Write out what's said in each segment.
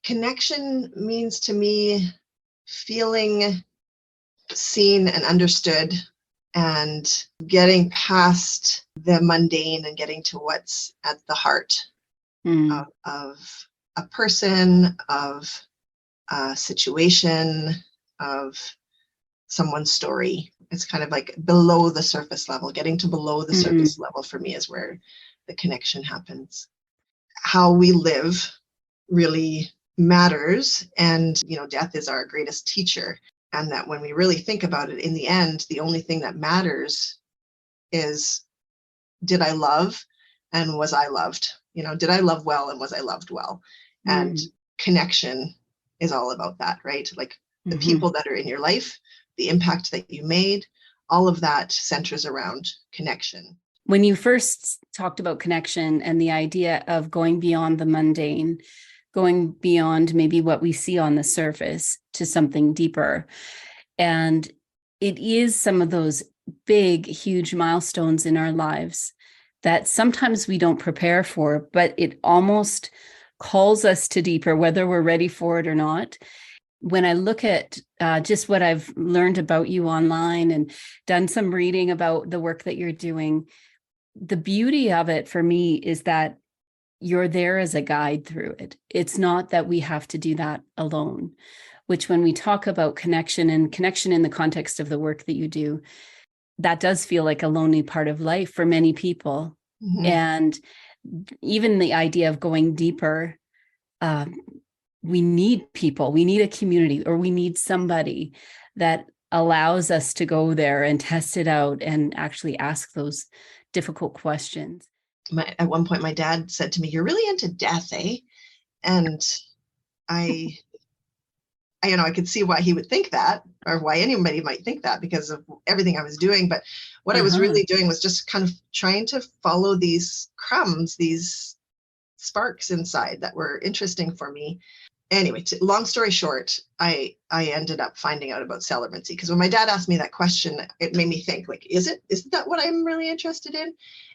Connection means to me feeling seen and understood and getting past the mundane and getting to what's at the heart of a person, of a situation, of someone's story. It's kind of like below the surface level. Getting to below the surface level for me is where the connection happens. How we live really matters. And, death is our greatest teacher. And that when we really think about it, in the end, the only thing that matters is, did I love and was I loved? Did I love well and was I loved well? And connection is all about that, right? Like the people that are in your life, the impact that you made, all of that centers around connection. When you first talked about connection and the idea of going beyond the mundane, going beyond maybe what we see on the surface to something deeper. And it is some of those big, huge milestones in our lives that sometimes we don't prepare for, but it almost calls us to deeper, whether we're ready for it or not. When I look at just what I've learned about you online and done some reading about the work that you're doing, the beauty of it for me is that you're there as a guide through it. It's not that we have to do that alone, which when we talk about connection and connection in the context of the work that you do, that does feel like a lonely part of life for many people. And even the idea of going deeper, we need people, we need a community, or we need somebody that allows us to go there and test it out and actually ask those difficult questions. At one point, my dad said to me, "You're really into death, eh?" And I could see why he would think that, or why anybody might think that, because of everything I was doing. But what I was really doing was just kind of trying to follow these crumbs, these sparks inside that were interesting for me. Anyway, long story short, I ended up finding out about celebrancy, because when my dad asked me that question, it made me think, like, isn't that what I'm really interested in?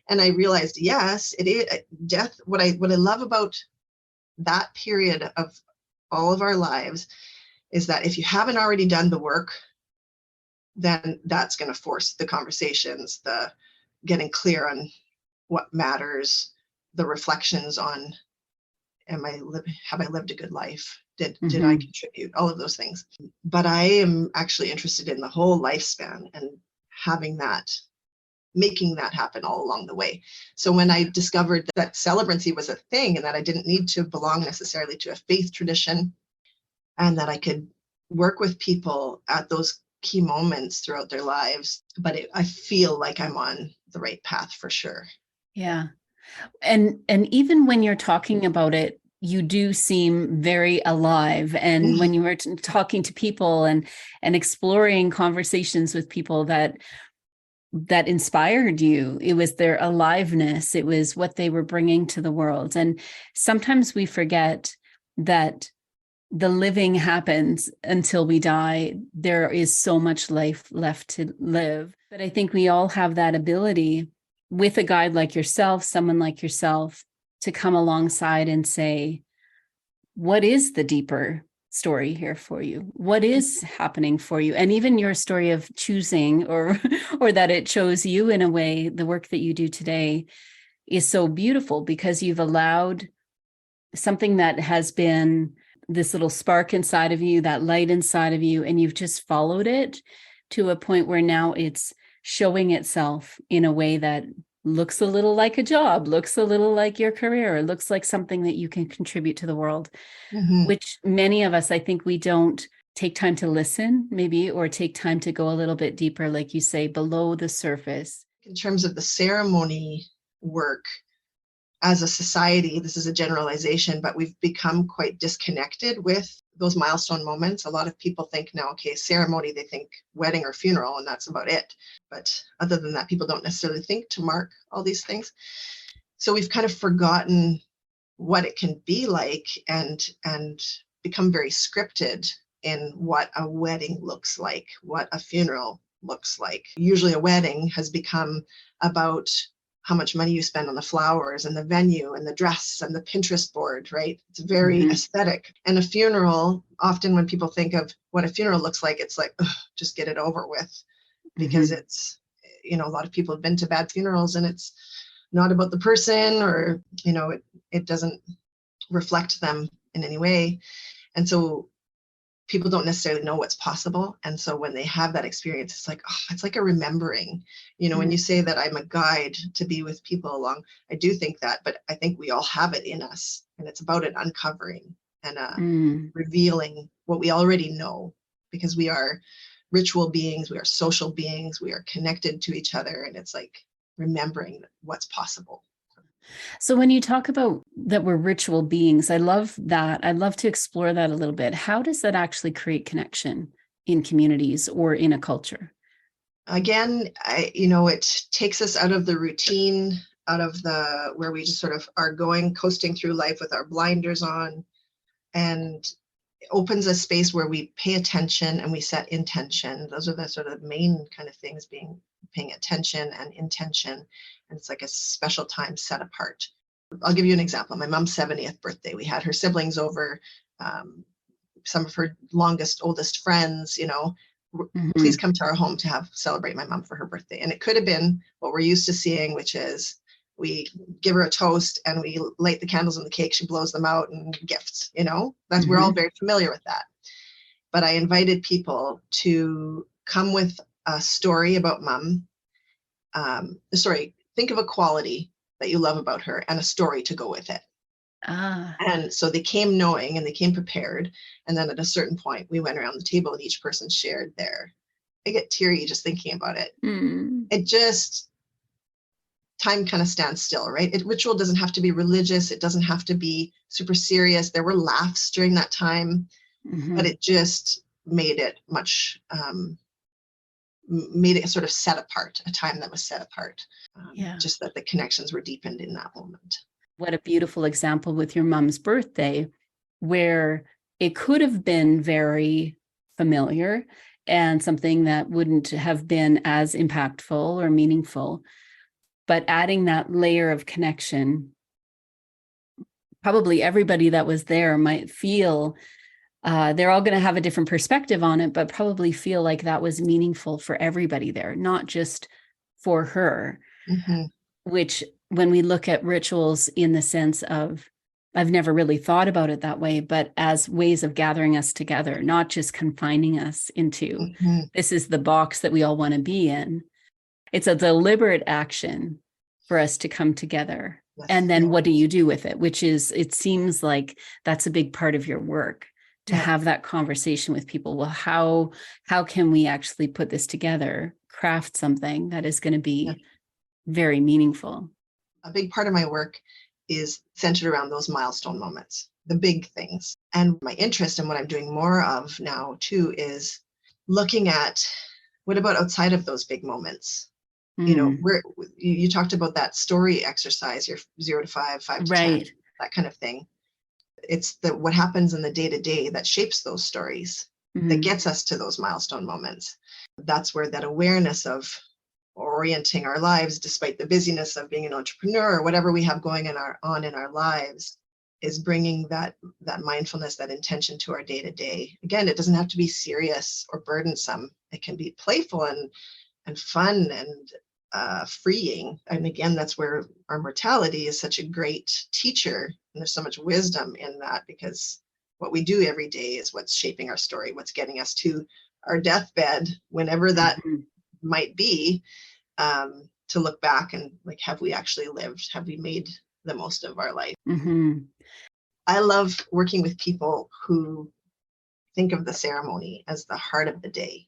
And I realized, yes, it is. Death. What I love about that period of all of our lives is that if you haven't already done the work, then that's going to force the conversations, the getting clear on what matters, the reflections on, have I lived a good life? Did I contribute? All of those things. But I am actually interested in the whole lifespan and making that happen all along the way. So when I discovered that celebrancy was a thing and that I didn't need to belong necessarily to a faith tradition, and that I could work with people at those key moments throughout their lives, but I feel like I'm on the right path for sure. Yeah. And even when you're talking about it, you do seem very alive. And when you were talking to people and exploring conversations with people that inspired you, it was their aliveness. It was what they were bringing to the world. And sometimes we forget that the living happens until we die. There is so much life left to live. But I think we all have that ability with a guide like yourself, someone like yourself, to come alongside and say, what is the deeper story here for you? What is happening for you? And even your story of choosing or that it chose you in a way, the work that you do today is so beautiful, because you've allowed something that has been this little spark inside of you, that light inside of you, and you've just followed it to a point where now it's showing itself in a way that looks a little like a job, looks a little like your career, looks like something that you can contribute to the world, which many of us, I think we don't take time to listen maybe, or take time to go a little bit deeper, like you say, below the surface. In terms of the ceremony work, as a society, this is a generalization, but we've become quite disconnected with those milestone moments. A lot of people think now, okay, ceremony, they think wedding or funeral, and that's about it. But other than that, people don't necessarily think to mark all these things. So we've kind of forgotten what it can be like and become very scripted in what a wedding looks like, what a funeral looks like. Usually a wedding has become about how much money you spend on the flowers and the venue and the dress and the Pinterest board, right? It's very aesthetic. And a funeral, often when people think of what a funeral looks like, it's like, ugh, just get it over with, because it's, a lot of people have been to bad funerals and it's not about the person, or, it doesn't reflect them in any way. And so people don't necessarily know what's possible. And so when they have that experience, it's like, oh, it's like a remembering, when you say that I'm a guide to be with people along, I do think that, but I think we all have it in us, and it's about an uncovering and revealing what we already know, because we are ritual beings, we are social beings, we are connected to each other. And it's like remembering what's possible. So when you talk about that we're ritual beings, I love that. I'd love to explore that a little bit. How does that actually create connection in communities or in a culture? Again, it takes us out of the routine, out of the where we just sort of are coasting through life with our blinders on, and it opens a space where we pay attention and we set intention. Those are the sort of main kind of things, paying attention and intention. And it's like a special time set apart. I'll give you an example. My mom's 70th birthday. We had her siblings over, some of her oldest friends, please come to our home to celebrate my mom for her birthday. And it could have been what we're used to seeing, which is we give her a toast and we light the candles on the cake. She blows them out, and gifts, we're all very familiar with that. But I invited people to come with a story about mom. Think of a quality that you love about her and a story to go with it. And so they came knowing and they came prepared. And then at a certain point, we went around the table and each person shared I get teary just thinking about it. It just, time kind of stands still, right? Ritual doesn't have to be religious. It doesn't have to be super serious. There were laughs during that time, but it just made it made it sort of set apart, a time that was set apart. Just that the connections were deepened in that moment. What a beautiful example with your mom's birthday, where it could have been very familiar and something that wouldn't have been as impactful or meaningful. But adding that layer of connection, probably everybody that was there might feel they're all going to have a different perspective on it, but probably feel like that was meaningful for everybody there, not just for her. Which, when we look at rituals in the sense of, I've never really thought about it that way, but as ways of gathering us together, not just confining us into this is the box that we all want to be in. It's a deliberate action for us to come together. Yes. And then what do you do with it? Which is, it seems like that's a big part of your work, to have that conversation with people. Well, how can we actually put this together, craft something that is going to be very meaningful? A big part of my work is centered around those milestone moments, the big things. And my interest in what I'm doing more of now too is looking at, what about outside of those big moments? Where you talked about that story exercise, your 0 to 5, 5 to 10, that kind of thing. It's what happens in the day-to-day that shapes those stories, that gets us to those milestone moments. That's where that awareness of orienting our lives, despite the busyness of being an entrepreneur or whatever we have going on in our lives, is bringing that mindfulness, that intention to our day-to-day. Again, it doesn't have to be serious or burdensome. It can be playful and fun and freeing. And again, that's where our mortality is such a great teacher. And there's so much wisdom in that, because what we do every day is what's shaping our story, what's getting us to our deathbed, whenever that might be, to look back and like, have we actually lived? Have we made the most of our life? I love working with people who think of the ceremony as the heart of the day.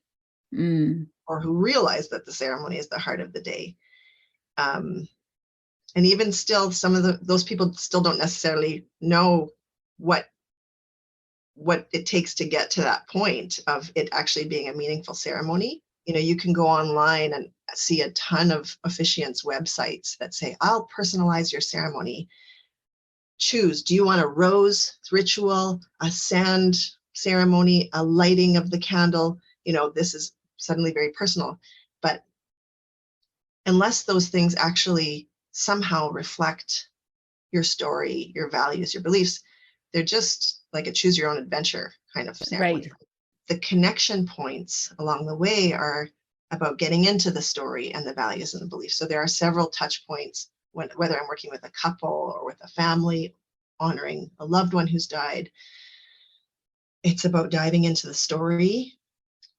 Or who realize that the ceremony is the heart of the day. And even still, some of those people still don't necessarily know what it takes to get to that point of it actually being a meaningful ceremony. You can go online and see a ton of officiants' websites that say, I'll personalize your ceremony. Choose, do you want a rose ritual, a sand ceremony, a lighting of the candle? This is suddenly very personal. But unless those things actually somehow reflect your story, your values, your beliefs. They're just like a choose your own adventure kind of ceremony. Right. The connection points along the way are about getting into the story and the values and the beliefs. So there are several touch points whether I'm working with a couple or with a family, honoring a loved one who's died. It's about diving into the story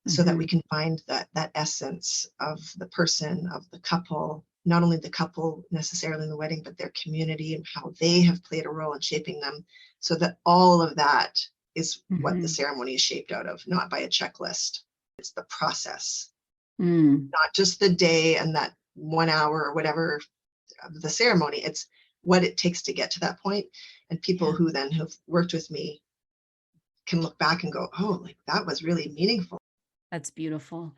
so that we can find that essence of the person, of the couple, not only the couple necessarily in the wedding, but their community and how they have played a role in shaping them, so that all of that is what the ceremony is shaped out of, not by a checklist. It's the process, not just the day and that 1 hour or whatever of the ceremony. It's what it takes to get to that point. And people who then have worked with me can look back and go, oh, like that was really meaningful. That's beautiful.